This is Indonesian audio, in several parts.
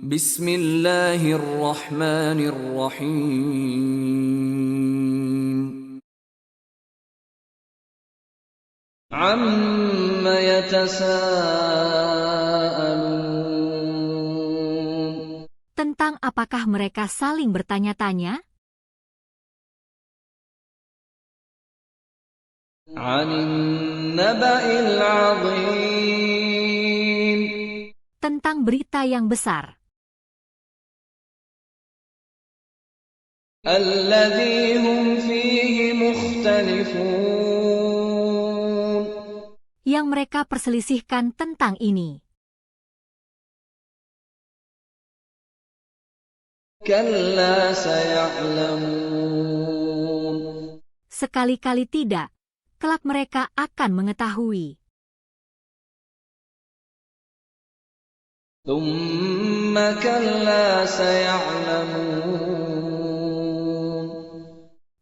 Bismillahirrahmanirrahim. Amma yatasaalun. Tentang apakah mereka saling bertanya-tanya? 'Anil naba'il 'adzim. Tentang berita yang besar. Alladzi hum fihi mukhtalifun. Yang mereka perselisihkan tentang ini. Kalla saya'lamun. Sekali-kali tidak, kelak mereka akan mengetahui. Tsumma kalla saya'lamun.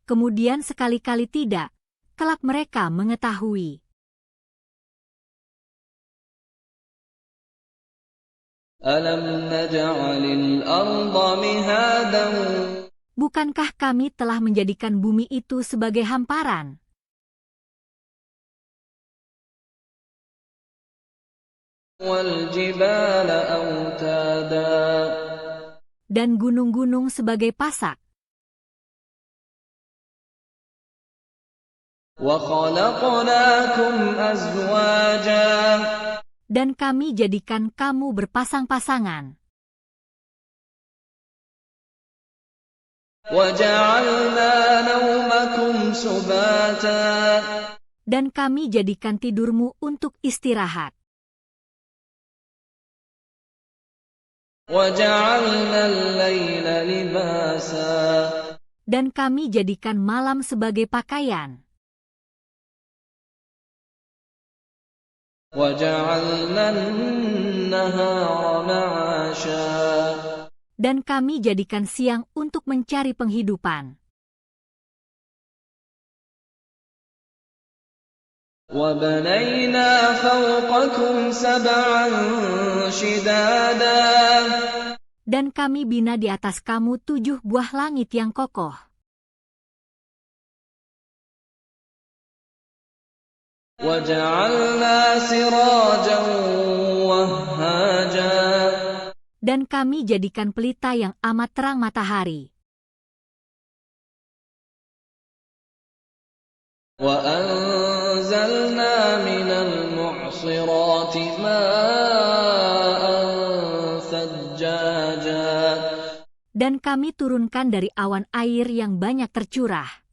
Kemudian sekali-kali tidak, kelak mereka mengetahui. Alam naj'alil arda mihadan. Bukankah kami telah menjadikan bumi itu sebagai hamparan? Wal jibala autada. Dan gunung-gunung sebagai pasak. Wa khalaqnakum azwaja. Dan kami jadikan kamu berpasang-pasangan. Wa ja'alna nawmakum subata. Dan kami jadikan tidurmu untuk istirahat. Wa ja'alna al-laila libasa. Dan kami jadikan malam sebagai pakaian. Wa ja'alna an-nahara ma'asha. Dan kami jadikan siang untuk mencari penghidupan. Wa banayna fawqakum sab'an shidada. Dan kami bina di atas kamu 7 buah langit yang kokoh. Wa ja'alna sirajan wahhaja. Dan kami jadikan pelita yang amat terang matahari. Wa anzalna minal mu'sirati ma'an thajjaja. Dan kami turunkan dari awan air yang banyak tercurah.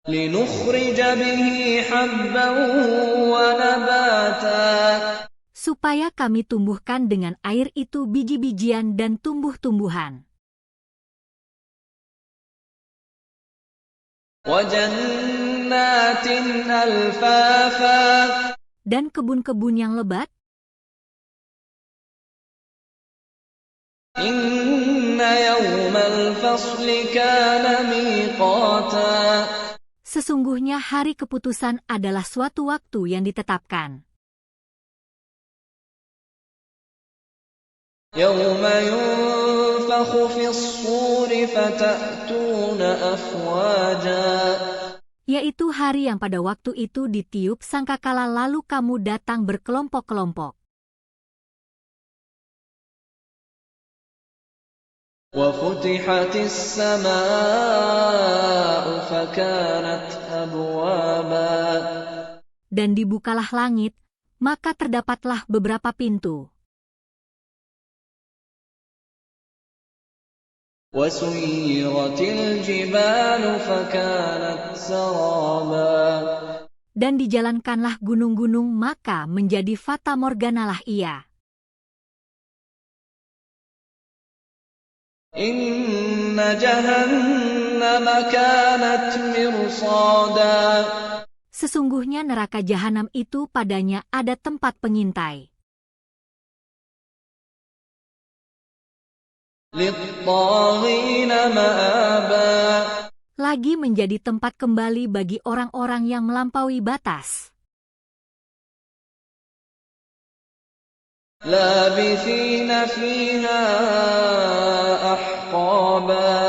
Linukhrija bihi habban wa nabata. Supaya kami tumbuhkan dengan air itu biji-bijian dan tumbuh-tumbuhan. Wa jannatin alfafa. Dan kebun-kebun yang lebat. Inna yawmal fasli kana miqata. Sesungguhnya hari keputusan adalah suatu waktu yang ditetapkan. Yawma yunfakhu fis-suri fata'tuna afwaja. Yaitu hari yang pada waktu itu ditiup sangkakala lalu kamu datang berkelompok-kelompok. Wa futihatis samaa'u fakanat abwaba. Dan dibukalah langit, maka terdapatlah beberapa pintu. Wa suyyiratil jibalu fakanat saraba. Dan dijalankanlah gunung-gunung maka menjadi fata morganalah ia. Inna jahannama kanat mirsada. Sesungguhnya neraka jahanam itu padanya ada tempat pengintai. Lit-taghina ma'aba. Lagi menjadi tempat kembali bagi orang-orang yang melampaui batas. لابثين فيها أحقابا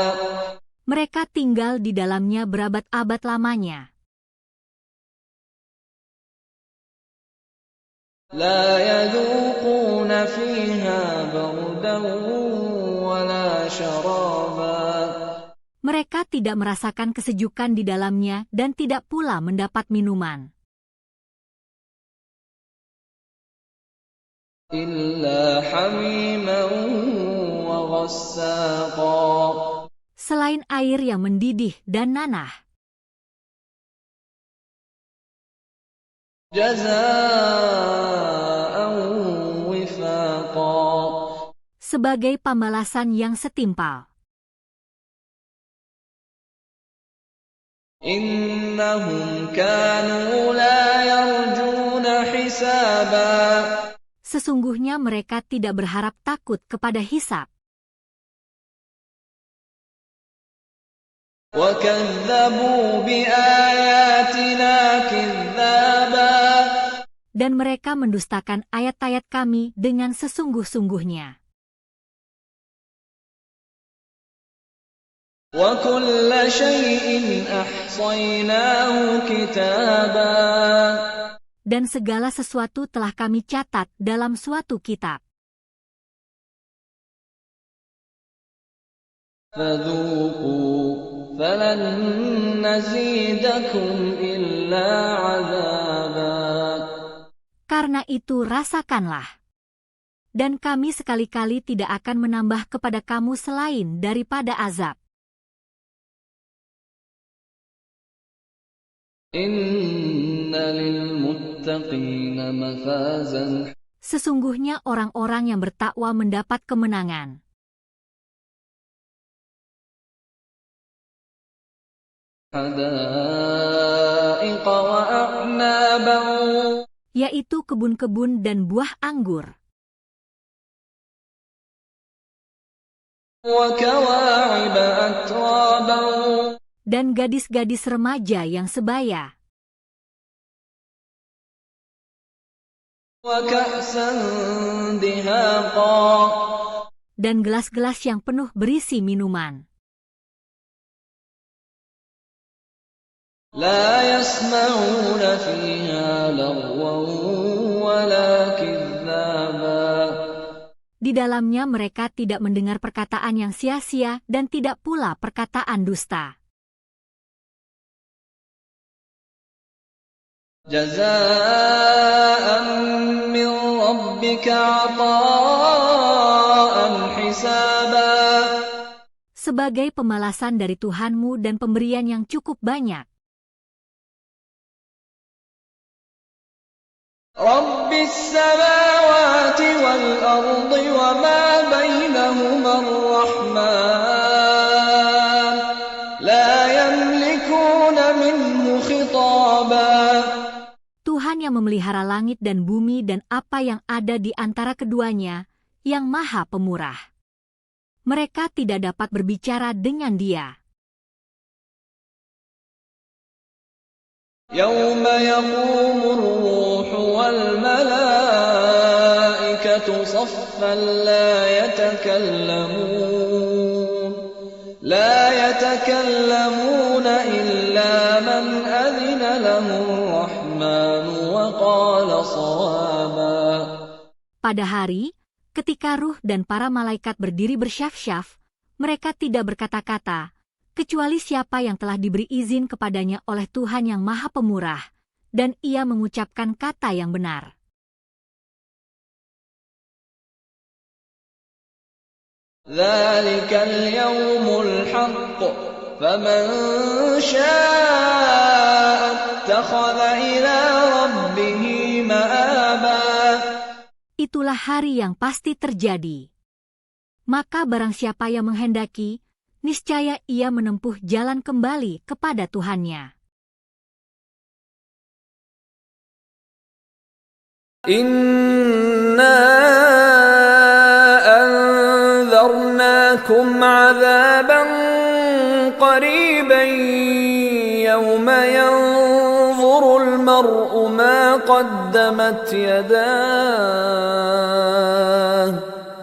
Mereka tinggal di dalamnya berabad-abad lamanya. لا يذوقون فيها بردا ولا شرابا Mereka tidak merasakan kesejukan di dalamnya dan tidak pula mendapat minuman. إلا حميما وغساقا Selain air yang mendidih dan nanah. جزاء وفاقا Sebagai pembalasan yang setimpal. إنهم كانوا لا يرجون حسابا Sesungguhnya mereka tidak berharap takut kepada hisab. وكذبوا بآياتنا كذابا Dan mereka mendustakan ayat-ayat kami dengan sesungguh-sungguhnya. وكل شيء أحصيناه كتابا Dan segala sesuatu telah kami catat dalam suatu kitab. فذوقوا فلن نزيدكم إلا عذابا Karena itu rasakanlah. Dan kami sekali-kali tidak akan menambah kepada kamu selain daripada azab. إن للمتقين مفازا Sesungguhnya orang-orang yang bertakwa mendapat kemenangan. حدائق وأعنابا Yaitu kebun-kebun dan buah anggur. وكواعب أترابا Dan gadis-gadis remaja yang sebaya. وكأسا دهاقا Dan gelas-gelas yang penuh berisi minuman. لا يسمعون فيها لغوا ولا كذابا Di dalamnya mereka tidak mendengar perkataan yang sia-sia dan tidak pula perkataan dusta. جزاء من ربك عطاء حسابا Sebagai pembalasan dari Tuhanmu dan pemberian yang cukup banyak. رب السماوات والأرض وما بينهما الرحمن لا يملكون منه خطابا Tuhan yang memelihara langit dan bumi dan apa yang ada di antara keduanya, yang Maha Pemurah. Mereka tidak dapat berbicara dengan Dia. يوم يقوم الروح والملائكة صفا لا يتكلمون إلا من أذن له الرحمن وقال صوابا Pada hari, ketika ruh dan para malaikat berdiri bersyaf-syaf, mereka tidak berkata-kata, kecuali siapa yang telah diberi izin kepadanya oleh Tuhan yang Maha Pemurah, dan ia mengucapkan kata yang benar. ذلك اليوم الحق فمن شاء اتخذ إلى ربه مآبا Itulah hari yang pasti terjadi. Maka barang siapa yang menghendaki, niscaya ia menempuh jalan kembali kepada Tuhannya. Inna anzarnakum azaban qariban yawma yanzurul mar'u ma qaddamat yadah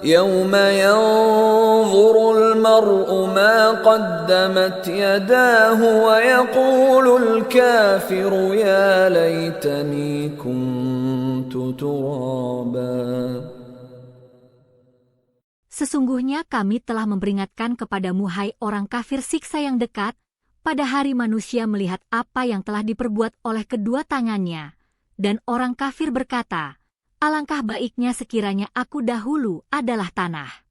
يوم ينظر المرء ما قدمت يداه ويقول الكافر يا ليتني كنت ترابا. Sesungguhnya kami telah memperingatkan kepadamu hai orang kafir siksa yang dekat, pada hari manusia melihat apa yang telah diperbuat oleh kedua tangannya. Dan orang kafir berkata, alangkah baiknya sekiranya aku dahulu adalah tanah.